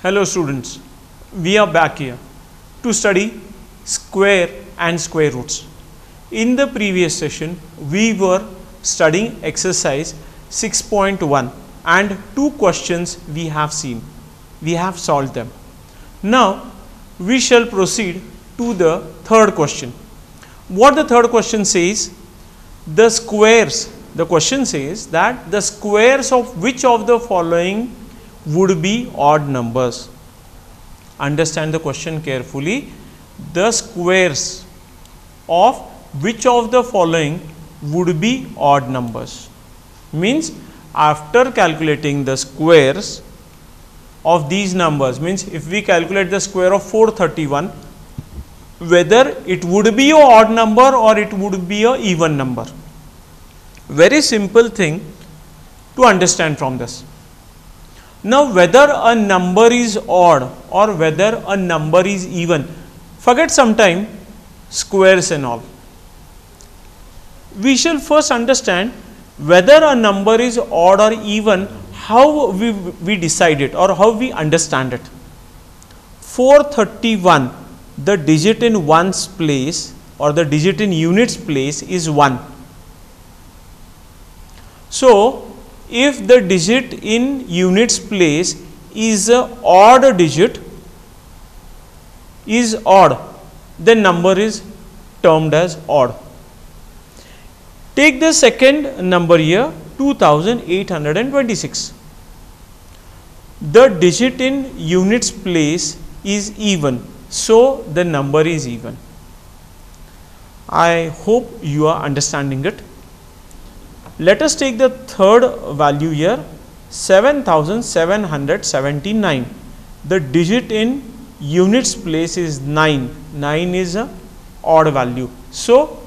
Hello students, we are back here to study square and square roots. In the previous session, we were studying exercise 6.1 and two questions we have seen. We have solved them. Now, we shall proceed to the third question. What the third question says? The question says that the squares of which of the following would be odd numbers. Understand the question carefully. The squares of which of the following would be odd numbers. Means after calculating the squares of these numbers, means if we calculate the square of 431, whether it would be an odd number or it would be an even number. Very simple thing to understand from this. Now, whether a number is odd or whether a number is even, forget sometime squares and all. We shall first understand whether a number is odd or even, how we decide it or how we understand it. 431, the digit in ones place or the digit in units place is 1. So, if the digit in units place is an odd digit, is odd, then number is termed as odd. Take the second number here, 2826. The digit in units place is even, so the number is even. I hope you are understanding it. Let us take the third value here, 7779. The digit in units place is 9. 9 is an odd value. So,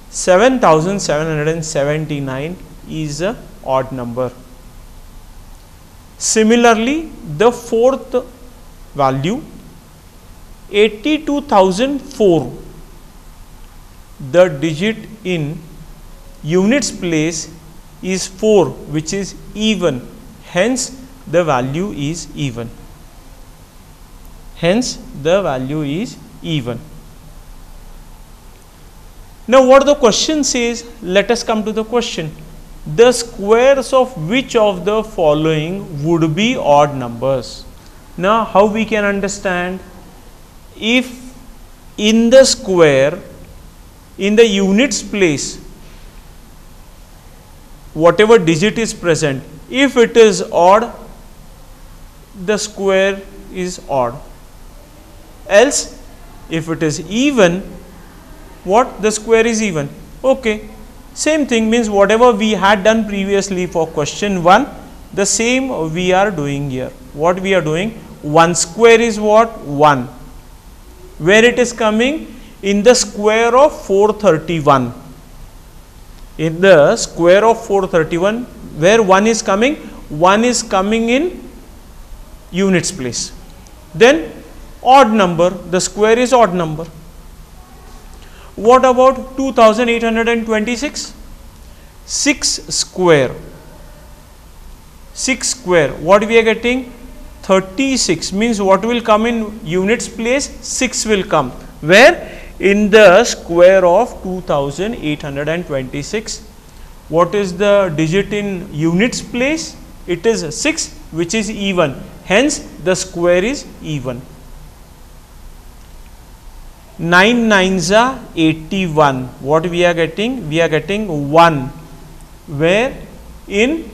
7779 is an odd number. Similarly, the fourth value, 82,004. The digit in units place is 4, which is even, hence the value is even. Hence the value is even. Now, what the question says, let us come to the question. The squares of which of the following would be odd numbers? Now, how we can understand? If in the square, in the units place, whatever digit is present, if it is odd, the square is odd. Else, if it is even, what? The square is even. Okay. Same thing, means whatever we had done previously for question 1, the same we are doing here. What we are doing? 1 square is what? 1. Where it is coming? In the square of 431. In the square of 431, where 1 is coming? 1 is coming in units place. Then odd number, the square is odd number. What about 2826? 6 square. 6 square, what we are getting? 36, means what will come in units place? 6 will come. Where? In the square of 2826. What is the digit in units place? It is 6, which is even. Hence, the square is even. 9 nines are 81. What we are getting? We are getting 1. Where? In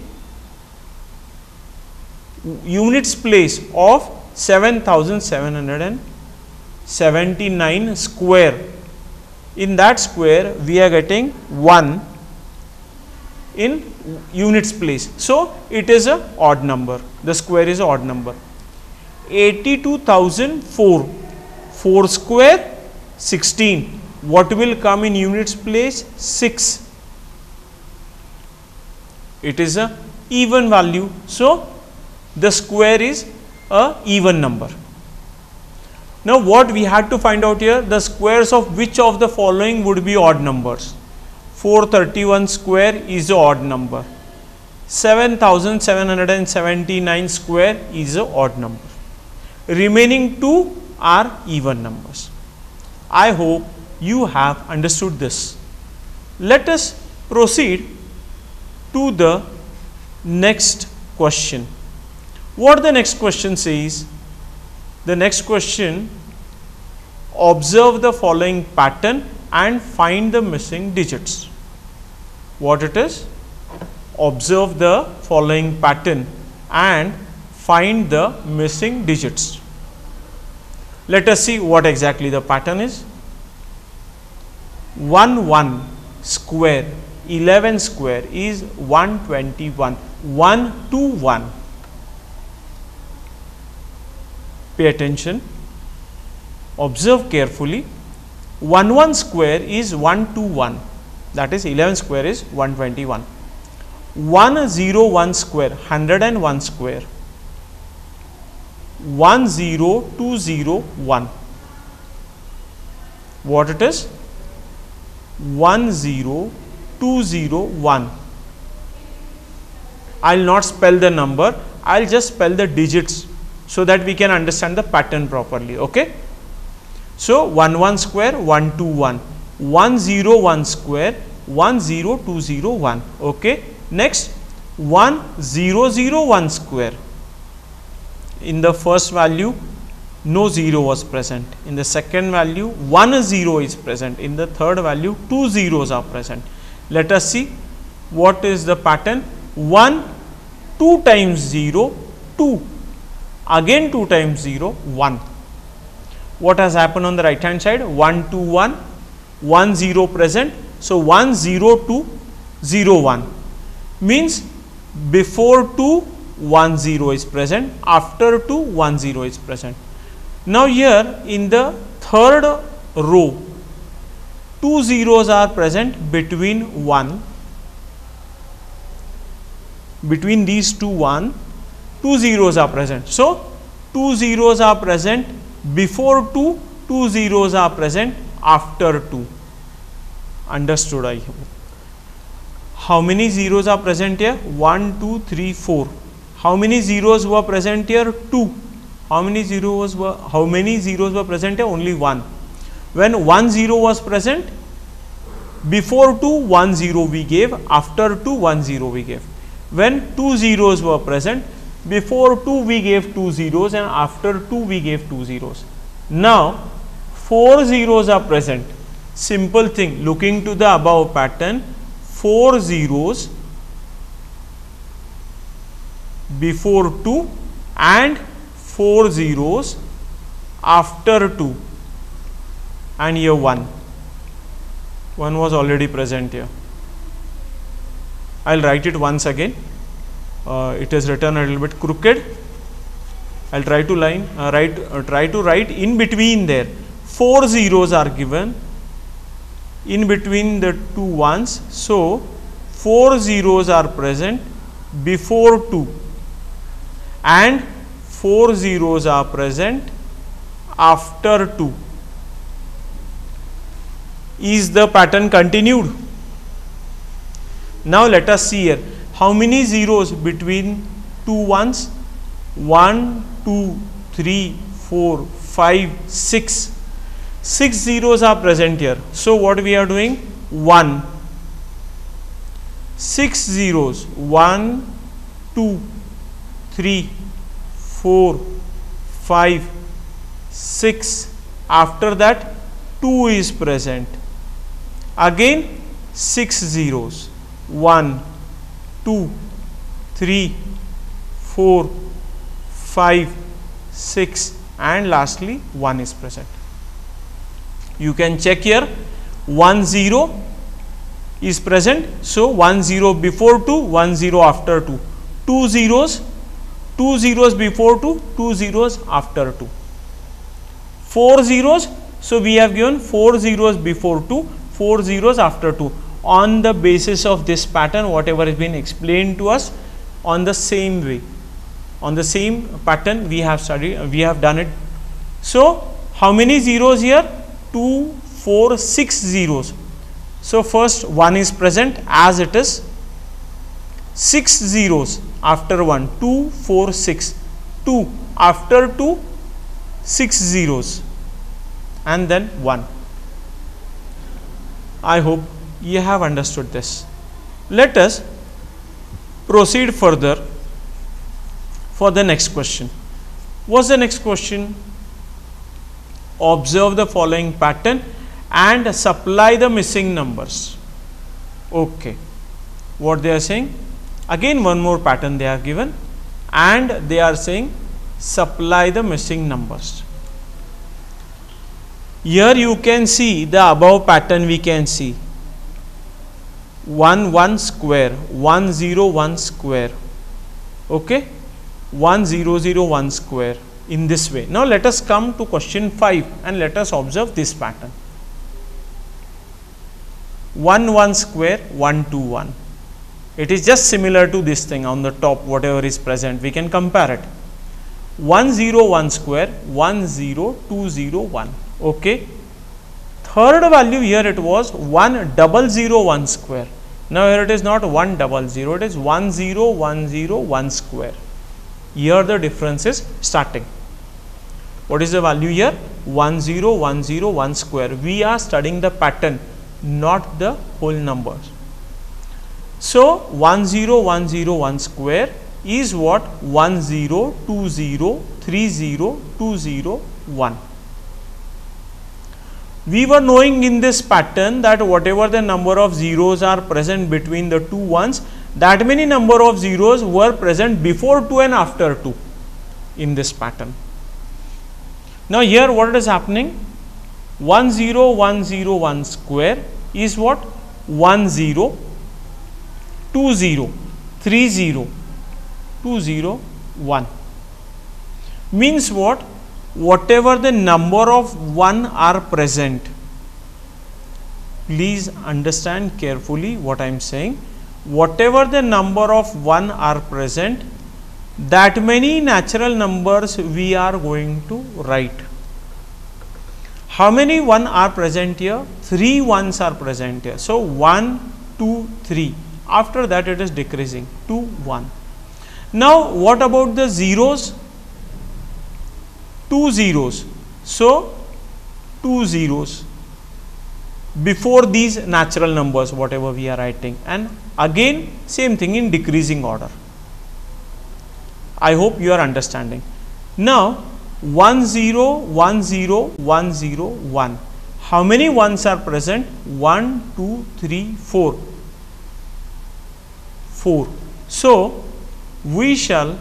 units place of 7779 square. In that square, we are getting 1 in units place. So, it is a odd number. The square is an odd number. 82,004. 4 square, 16. What will come in units place? 6. It is a even value. So, the square is a even number. Now, what we had to find out here? The squares of which of the following would be odd numbers? 431 square is an odd number. 7779 square is an odd number. remaining 2 are even numbers. I hope you have understood this. Let us proceed to the next question. What the next question says? The next question, observe the following pattern and find the missing digits. What it is? Observe the following pattern and find the missing digits. Let us see what exactly the pattern is. 1 1 square 11 square is 121. 1 2 1. Pay attention. Observe carefully. 1 1 square is 121. That is 11 square is 121. 101 square 101 square 10201. What it is? 10201. I will not spell the number, I will just spell the digits so that we can understand the pattern properly. Okay. So 11 square 121, 101 square 10201. Okay. Next 1001 square. In the first value no 0 was present. In the second value 1 0 is present. In the third value 2 zeros are present. Let us see what is the pattern. 1 2 times 0 2, again 2 times 0 1. What has happened on the right hand side? 1 2 1, 1 0 present. So 1 0 2 0 1 means before 2 1 0 is present, after 2 1 0 is present. Now here in the third row 2 zeros are present between 1, between these two 1, 2 zeros are present. So 2 zeros are present before 2, 2 zeros are present after 2. Understood, I hope. How many zeros are present here? 1 2 3 4. How many zeros were present here? 2. How many zeros were present here? Only 1. When 1 0 was present, before 2 1 0 we gave, after 2 1 0 we gave. When 2 zeros were present, before 2 we gave 2 zeros and after 2 we gave 2 zeros. Now 4 zeros are present. Simple thing, looking to the above pattern, 4 zeros before 2 and 4 zeros after 2, and here 1 was already present here. I will write it once again. It is written a little bit crooked. I will try to write in between there. 4 zeros are given in between the two ones. So 4 zeros are present before 2 and 4 zeros are present after 2. Is the pattern continued? Now let us see here. How many zeros between two ones? 1 2 3 4 5 6. 6 zeros are present here. So what we are doing? 1. 6 zeros. 1 2 3 4 5 6. After that 2 is present. Again 6 zeros. 1 2 3 4 5 6 and lastly 1 is present. You can check here, 1 0 is present. So 1 0 before 2, 1 0 after 2. 2 zeros before 2, 2 zeros after 2. 4 zeros. So we have given 4 zeros before 2, 4 zeros after 2. On the basis of this pattern, whatever has been explained to us, on the same way, on the same pattern we have studied, we have done it. So how many zeros here? 2 4 6 zeros. So first 1 is present as it is. 6 zeros after 1, 2 4 6. 2 after 2, 6 zeros and then 1. I hope you have understood this. Let us proceed further for the next question. What's the next question? Observe the following pattern and supply the missing numbers. Okay. What they are saying? Again one more pattern they are given and they are saying supply the missing numbers. Here you can see the above pattern we can see 1 1 square, 1 0 1 square, okay, 1 0 0 1 square in this way. Now let us come to question 5 and let us observe this pattern. 1 1 square, 1 2 1. It is just similar to this thing on the top, whatever is present, we can compare it. 1 0 1 square, 1 0 2 0 1. Okay. Third value here it was 1 0 0 1 square. Now here it is not 1 0 0, it is 1 0 1 0 1 square. Here the difference is starting. What is the value here? 1 0 1 0 1 square. We are studying the pattern, not the whole numbers. So 1 0 1 0 1 square is what? 1 0 2 0 3 0 2 0 1. We were knowing in this pattern that whatever the number of zeros are present between the two ones, that many number of zeros were present before 2 and after 2 in this pattern. Now here what is happening? 1 0 1 0 1 square is what? 1 0 2 0 3 0 2 0 1. Means what? Whatever the number of 1 are present, please understand carefully what I am saying. Whatever the number of 1 are present, that many natural numbers we are going to write. How many 1 are present here? 3 1s are present here. So 1 2 3. After that it is decreasing 2 1. Now what about the zeros? 2 zeros. So 2 zeros before these natural numbers whatever we are writing, and again same thing in decreasing order. I hope you are understanding. Now 1 0 1 0 1 0 1. How many 1s are present? 1 2 3 4. 4. So we shall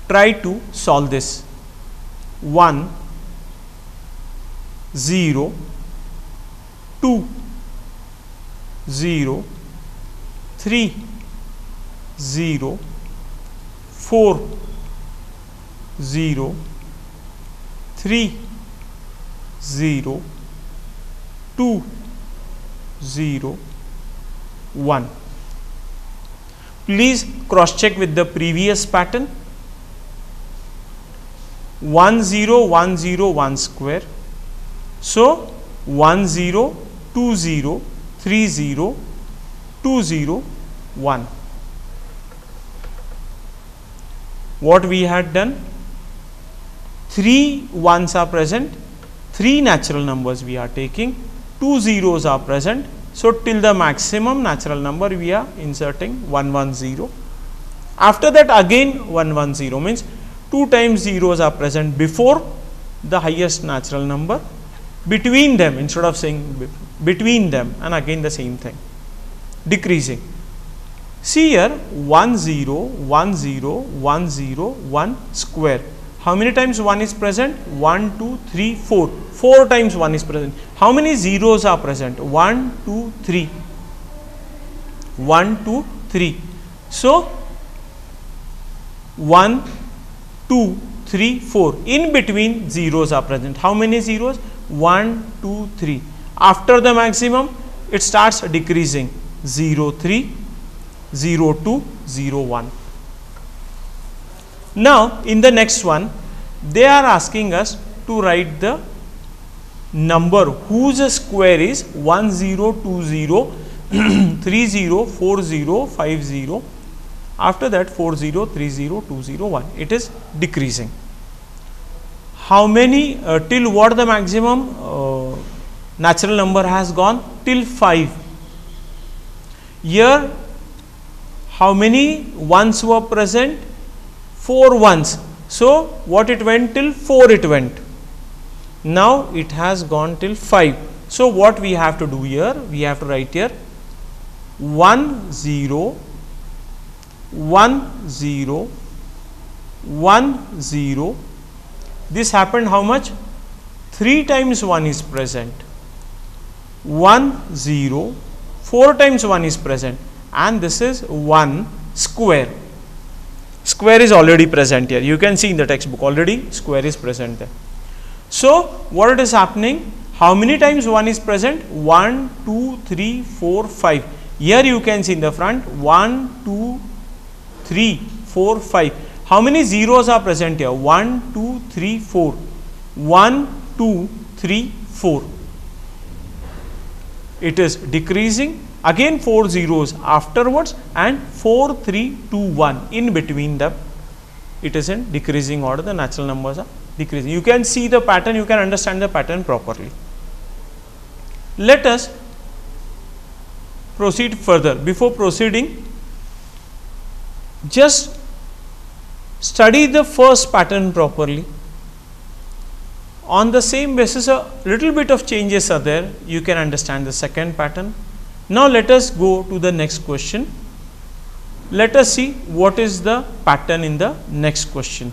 try to solve this. 1 0 2 0 3 0 4 0 3 0 2 0 1. Please cross check with the previous pattern. 1 0 1 0 1 square. So 1 0 2 0 3 0 2 0 1. What we had done? 3 1s are present, 3 natural numbers we are taking, 2 zeros are present. So till the maximum natural number we are inserting 1 1 0. After that again 1 1 0, means 2 times zeros are present before the highest natural number, between them, instead of saying between them, and again the same thing, decreasing. See here 1 0 1 0 1 0 1 square. How many times 1 is present? 1 2 3 4. 4 times 1 is present. How many zeros are present? 1 2 3. 1 2 3. So 1 2 3 4. In between zeros are present. How many zeros? 1 2 3. After the maximum it starts decreasing. 0 3 0 2 0 1. Now in the next one they are asking us to write the number whose square is 1 0 2 0 3 0 4 0 5 0. After that 4 0 3 0 2 0 1. It is decreasing. how many till what the maximum natural number has gone? Till 5. Here how many ones were present? 4 ones. So what it went till? 4 it went. Now it has gone till 5. So what we have to do here? We have to write here 1 0 1 0 1 0. This happened how much? 3 times 1 is present. 1 0, 4 times 1 is present, and this is 1 square. Square is already present here. You can see in the textbook already square is present there. So what is happening? How many times 1 is present? 1, 2, 3, 4, 5. Here you can see in the front 1, 2, 3, 4, 5. How many zeros are present here? 1, 2, 3, 4. 1, 2, 3, 4. It is decreasing. Again 4 zeros afterwards, and 4, 3, 2, 1 in between them. It is in decreasing order. The natural numbers are decreasing. You can see the pattern. You can understand the pattern properly. Let us proceed further. Before proceeding, just study the first pattern properly. On the same basis, a little bit of changes are there. You can understand the second pattern. Now let us go to the next question. Let us see what is the pattern in the next question.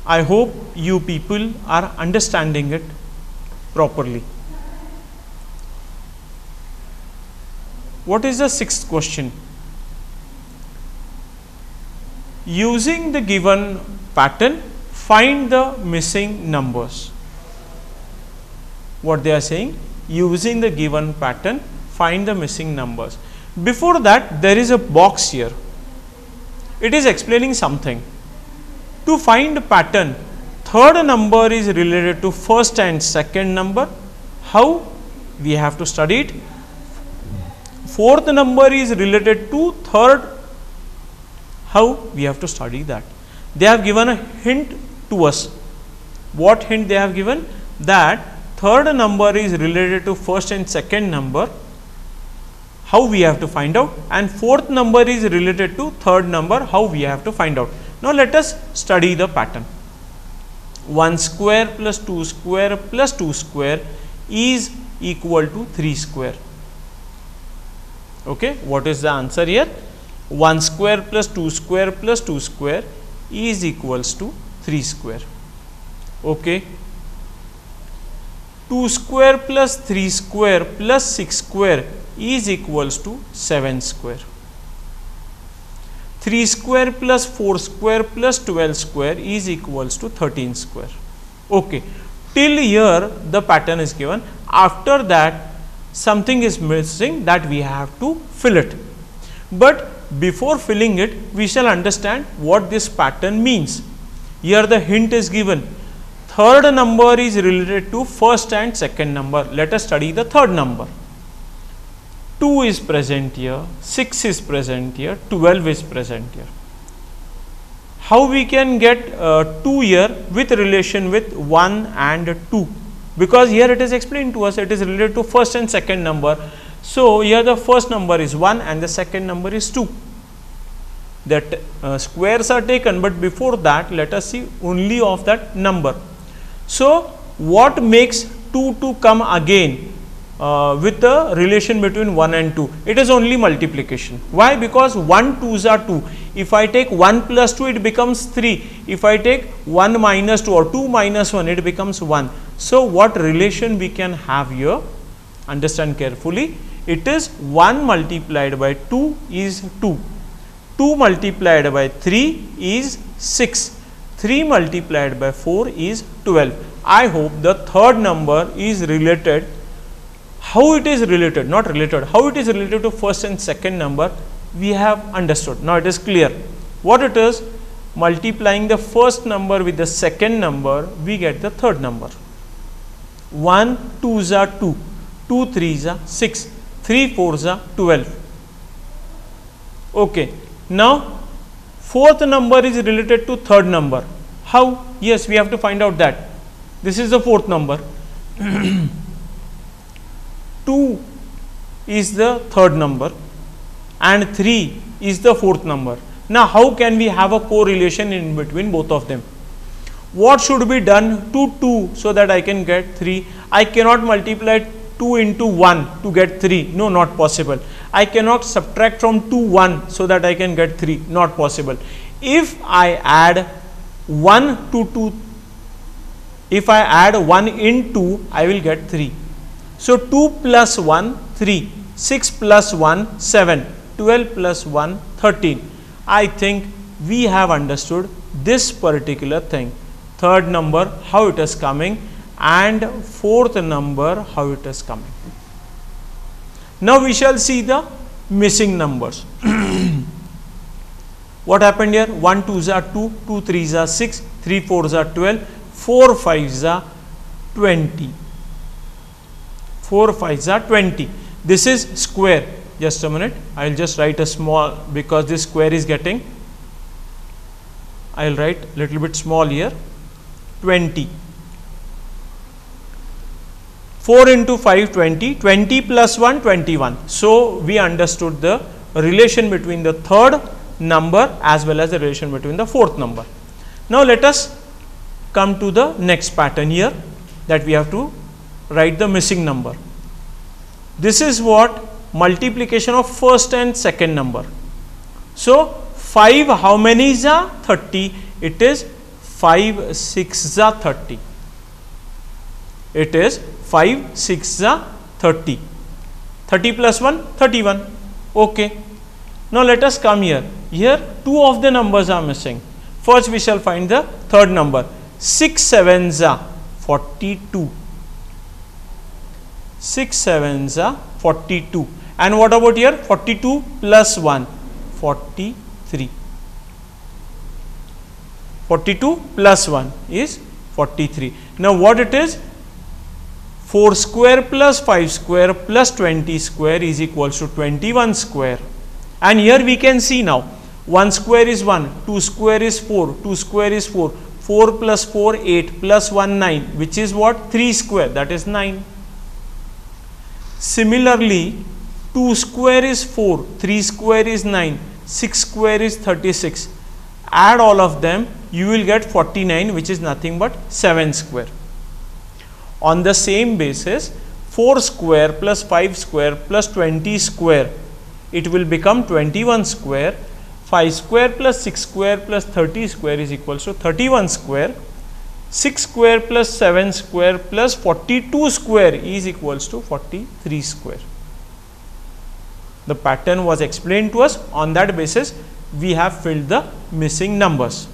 I hope you people are understanding it properly. What is the sixth question? Using the given pattern, find the missing numbers. What they are saying? Using the given pattern, find the missing numbers. Before that, there is a box here. It is explaining something. To find a pattern, third number is related to first and second number. How? We have to study it. Fourth number is related to third. How? We have to study that. They have given a hint to us. What hint they have given? That third number is related to first and second number. How we have to find out? And fourth number is related to third number. How we have to find out? Now let us study the pattern. 1 square plus 2 square plus 2 square is equal to 3 square. Okay, what is the answer here? 1 square plus 2 square plus 2 square is equals to 3 square. Okay. 2 square plus 3 square plus 6 square is equals to 7 square. 3 square plus 4 square plus 12 square is equals to 13 square. Okay. Till here the pattern is given. After that something is missing that we have to fill it. But before filling it, we shall understand what this pattern means. Here the hint is given. Third number is related to first and second number. Let us study the third number. 2 is present here, 6 is present here, 12 is present here. How we can get 2 here with relation with 1 and 2? Because here it is explained to us, it is related to first and second number. So here the first number is 1 and the second number is 2. That squares are taken, but before that let us see only of that number. So what makes 2 to come again with the relation between 1 and 2? It is only multiplication. Why? Because 1 2s are 2. If I take 1 plus 2, it becomes 3. If I take 1 minus 2 or 2 minus 1, it becomes 1. So what relation we can have here? Understand carefully. It is 1 multiplied by 2 is 2. 2 multiplied by 3 is 6. 3 multiplied by 4 is 12. I hope the third number is related. How it is related? Not related. How it is related to first and second number? We have understood. Now it is clear. What it is? Multiplying the first number with the second number, we get the third number. 1 2s are 2. 2 3s are 6. 3 4s are 12. Okay. Now fourth number is related to third number. How? Yes, we have to find out that. This is the fourth number. 2 is the third number and 3 is the fourth number. Now, how can we have a correlation in between both of them? What should be done to 2 so that I can get 3? I cannot multiply 2 into 1 to get 3. No, not possible. I cannot subtract from 2 1 so that I can get 3. Not possible. If I add 1 to 2, if I add 1 in 2, I will get 3. So, 2 plus 1, 3, 6 plus 1, 7, 12 plus 1, 13. I think we have understood this particular thing. Third number, how it is coming, and fourth number, how it is coming. Now, we shall see the missing numbers. What happened here? 1 2s are 2, 2 3s are 6, 3 4s are 12, 4 5s are 20. 4 5s are 20. This is square. Just a minute. I will just write a small, because this square is getting, I will write little bit small here. 20. 4 into 5, 20. 20 plus 1, 21. So, we understood the relation between the third number as well as the relation between the fourth number. Now, let us come to the next pattern here, that we have to write the missing number. This is what multiplication of first and second number. So, 5 how many is 30? It is 5 6 are 30. It is 5 6 are 30. 30 plus 1, 31. Okay. Now, let us come here. Here 2 of the numbers are missing. First, we shall find the third number. 6 7s are 42. 6 7s are 42. And what about here? 42 plus 1, 43. 42 plus 1 is 43. Now, what it is? 4 square plus 5 square plus 20 square is equals to 21 square. And here we can see now, 1 square is 1, 2 square is 4, 2 square is 4, 4 plus 4 8 plus 1 9, which is what? 3 square, that is 9. Similarly, 2 square is 4, 3 square is 9, 6 square is 36. Add all of them, you will get 49, which is nothing but 7 square. On the same basis, 4 square plus 5 square plus 20 square, it will become 21 square. 5 square plus 6 square plus 30 square is equals to 31 square. 6 square plus 7 square plus 42 square is equals to 43 square. The pattern was explained to us. On that basis, we have filled the missing numbers.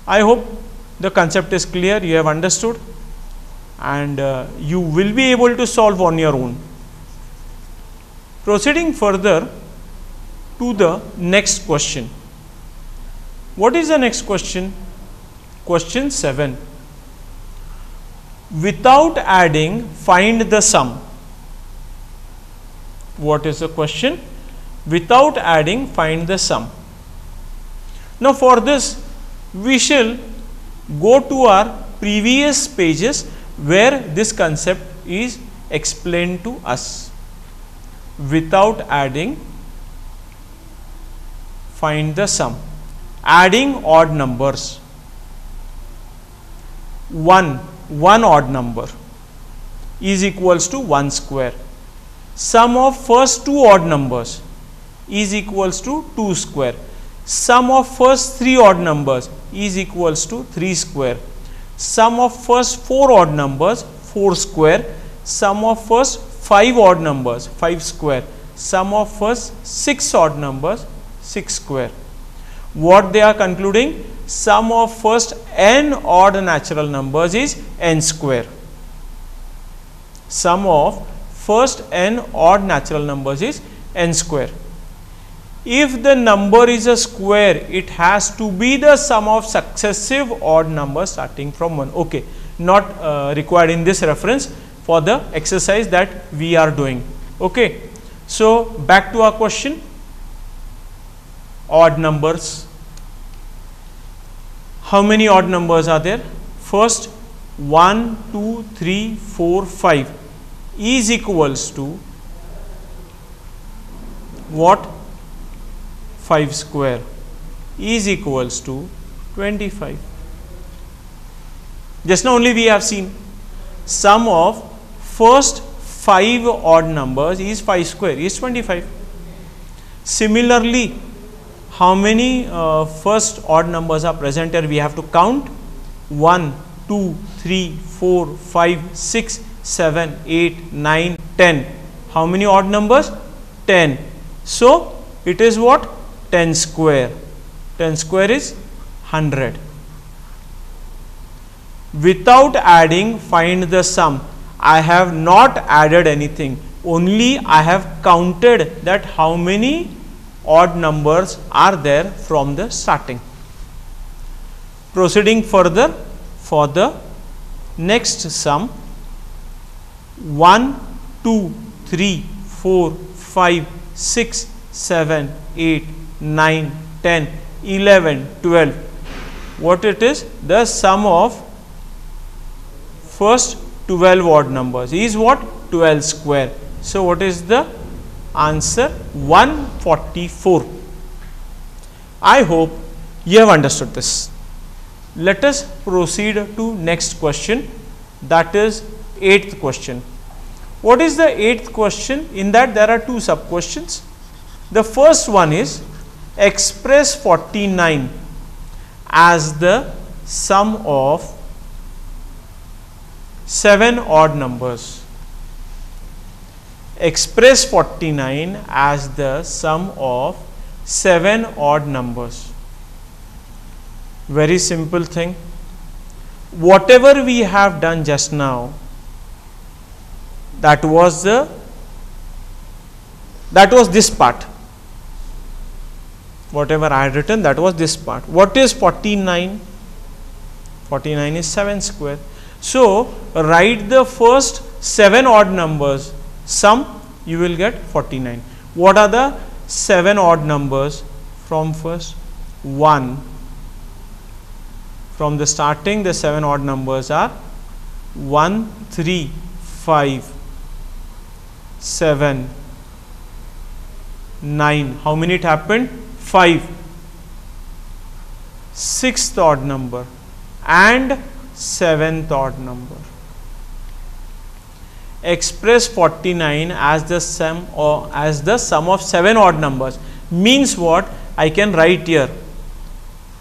I hope the concept is clear, you have understood, and you will be able to solve on your own. Proceeding further to the next question. What is the next question? Question 7. Without adding, find the sum. What is the question? Without adding, find the sum. Now, for this, we shall go to our previous pages where this concept is explained to us. Without adding, find the sum. Adding odd numbers. One odd number is equals to 1 square. Sum of first 2 odd numbers is equals to 2 square. Sum of first 3 odd numbers is equals to 3 square. Sum of first 4 odd numbers, 4 square. Sum of first 5 odd numbers, 5 square. Sum of first 6 odd numbers, 6 square. What they are concluding? Sum of first n odd natural numbers is n square. Sum of first n odd natural numbers is n square. If the number is a square, it has to be the sum of successive odd numbers starting from 1. Okay, not required in this reference for the exercise that we are doing. Okay, so back to our question. Odd numbers. how many odd numbers are there? First 1, 2, 3, 4, 5 is equals to what? 5 square is equals to 25. Just now only we have seen sum of first 5 odd numbers is 5 square is 25. Similarly, how many first odd numbers are present here? We have to count 1, 2, 3, 4, 5, 6, 7, 8, 9, 10. How many odd numbers? 10. So, it is what? 10 square. 10 square is 100. Without adding, find the sum. I have not added anything. Only I have counted that how many odd numbers are there from the starting. Proceeding further for the next sum, 1, 2, 3, 4, 5, 6, 7, 8, 9, 10, 11, 12. What it is? The sum of first 12 odd numbers is what? 12 square. So, what is the answer? 144. I hope you have understood this. Let us proceed to next question, that is 8th question. What is the 8th question? In that there are 2 sub questions. The first one is express 49 as the sum of 7 odd numbers. Express 49 as the sum of 7 odd numbers. Very simple thing. Whatever we have done just now, that was this part. Whatever I had written, that was this part. What is 49? 49 is 7 square. So, write the first 7 odd numbers, sum, you will get 49. What are the 7 odd numbers from first? 1. From the starting, the 7 odd numbers are 1, 3, 5, 7, 9. How many it happened? 5. 6th odd number and 7th odd number. Express 49 as the sum of 7 odd numbers means what? I can write here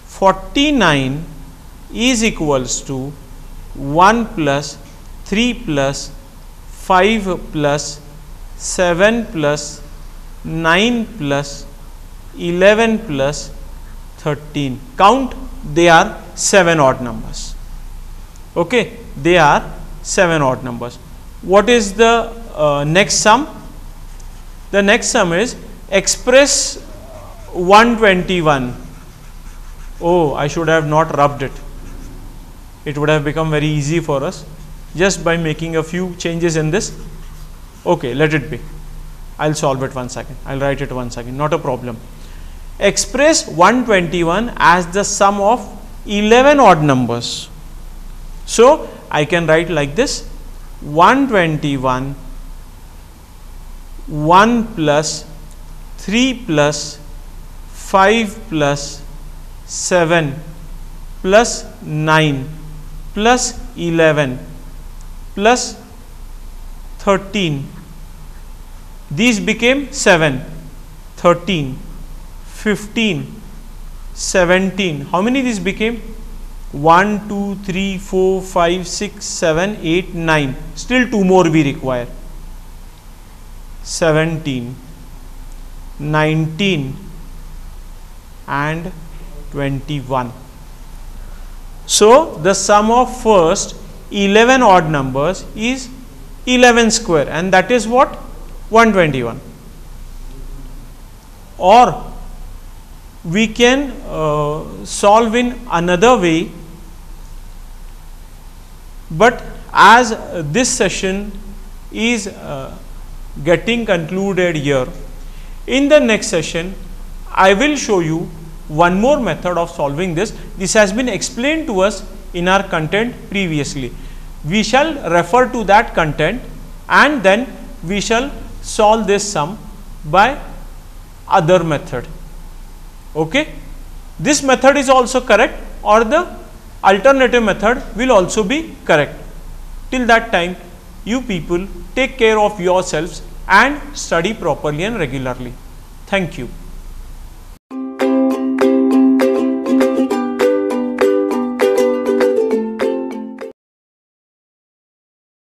49 is equals to 1 plus 3 plus 5 plus 7 plus 9 plus 11 plus 13. Count, they are 7 odd numbers. Okay, they are 7 odd numbers. What is the next sum? The next sum is express 121. Oh, I should have not rubbed it. It would have become very easy for us just by making a few changes in this. Okay, let it be. I'll solve it 1 second. I'll write it 1 second. Not a problem. Express 121 as the sum of 11 odd numbers. So, I can write like this: 121, 1 plus 3 plus 5 plus 7 plus 9 plus 11 plus 13. These became 7, 13, 15, 17. How many these became? 1, 2, 3, 4, 5, 6, 7, 8, 9. Still 2 more we require. 17, 19 and 21. So, the sum of first 11 odd numbers is 11 square, and that is what? 121. Or we can solve in another way, but as this session is getting concluded here, in the next session I will show you one more method of solving this. This has been explained to us in our content previously. We shall refer to that content and then we shall solve this sum by other method. Okay, this method is also correct or the alternative method will also be correct. Till that time, you people take care of yourselves and study properly and regularly. Thank you.